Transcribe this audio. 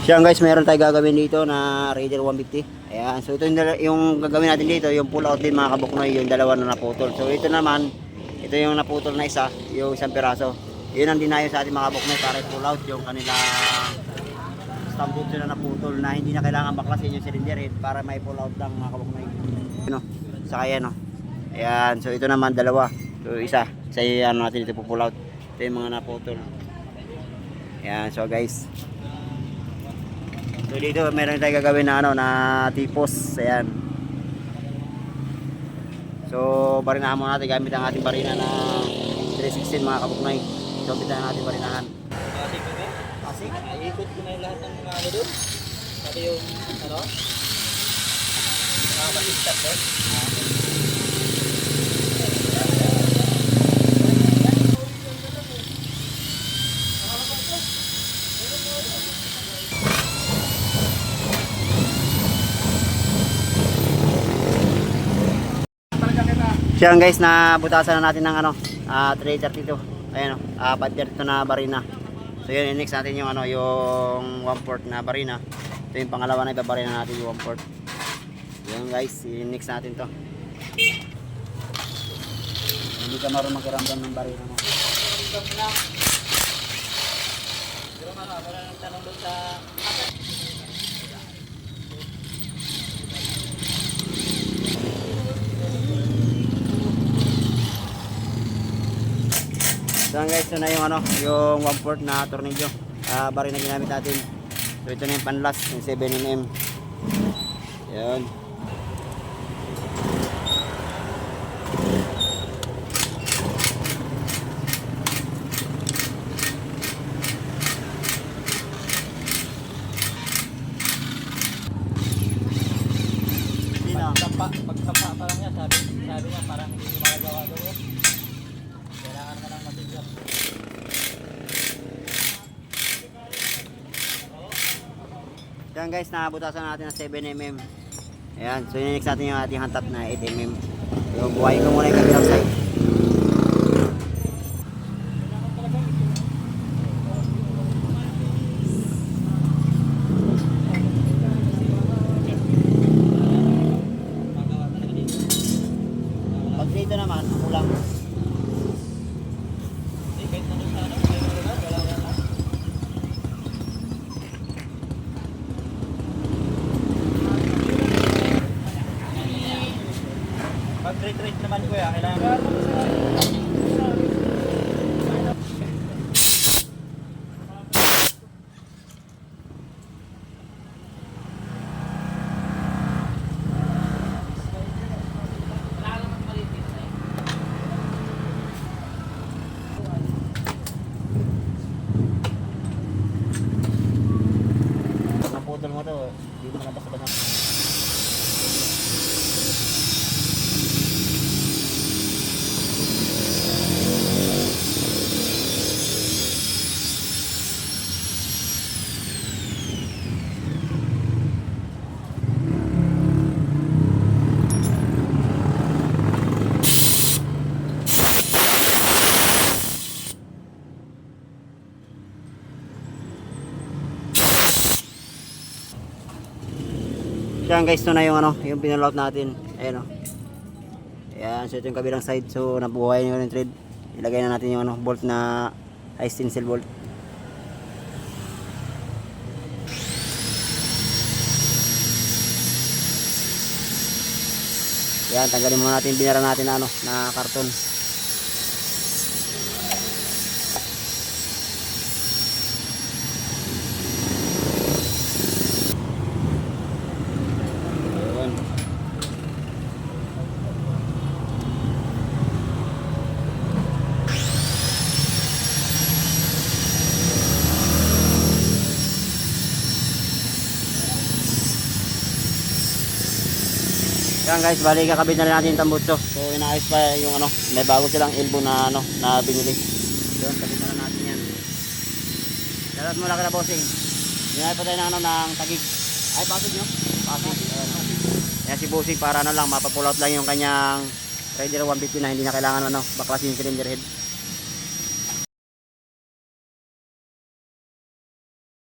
Siya guys, meron tayo gagawin dito na Raider 150. Ayan, so ito yung gagawin natin dito, yung pull out din mga kabuknoy, yung dalawa na naputol. So ito naman, ito yung naputol na isa, yung isang piraso. Yun ang dinayo sa ating mga kabuknoy para pull out yung kanilang stamp dito na naputol na hindi na kailangan baklasin yung cylinder head para may pull out lang mga kabuknoy. Ano, sa kaya no. Ayan, so ito naman dalawa. So isa yung natin ito pull out. Ito yung mga naputol. Ayan, so guys. So dito meron tayong gagawin na ano na tipos. Ayan. So barinahan muna natin gamit ang ating barina na 316 mga kabuknoy. So bitahan natin barinahan. Pasig ko din. Pasig. Ikot ko na yung lahat ng mga ano doon. Pati yung ano. Pasig doon. Siya guys, na butasan na natin ng ano, 332. Ayan oh, 532 na barina. So yun, next natin yung ano, yung 1/4 na barina. Ito yung pangalawa na ibabarina natin yung 1/4. Yan guys, next natin to. Hindi ka marunong magkaramdam ng barina mo. Pero ano, wala nang tanong doon sa So guys, ito na yung ano, yung 1/4 na tornilyo. Barina ginamit natin. So ito na yung panlast, yung 7mm. Yan. pagtapa pa lang niya, sabi niya parang hindi ko magagawa doon. Kailangan ka ng matiglas. Yan guys, nabutasan natin ng 7mm. Ayan, so next natin yung ating hantap na 8mm. So buhayin ko muna yung kabilang side. Pag dito naman, kulang. Kahit na doon sa ano, wala na. Pag retreat naman kuya, kailangan Naputol mo to, hindi mo na basta-basta. Yan guys, ito na yung ano, yung pinalout natin. Ayan o. Ayan, so ito yung kabilang side. So nabuhay nyo yung thread. Ilagay na natin yung ano, bolt na high stencil bolt. Yan, tanggalin muna natin yung binara natin na ano, na karton. Yan guys, bali kakabit na rin natin yung tambutso. So inaayos pa yung ano, may bago silang elbow na ano, na binili. Yun, kabit na lang natin yan. Dalat mo lang ka na bossing. Dinay pa tayo ng ano, ng tagig. Ay, pasig nyo? Pasig. Ayan. Yan si bossing para ano lang, mapapulot lang yung kanyang Raider 150 na hindi na kailangan ano, baklasin yung cylinder head.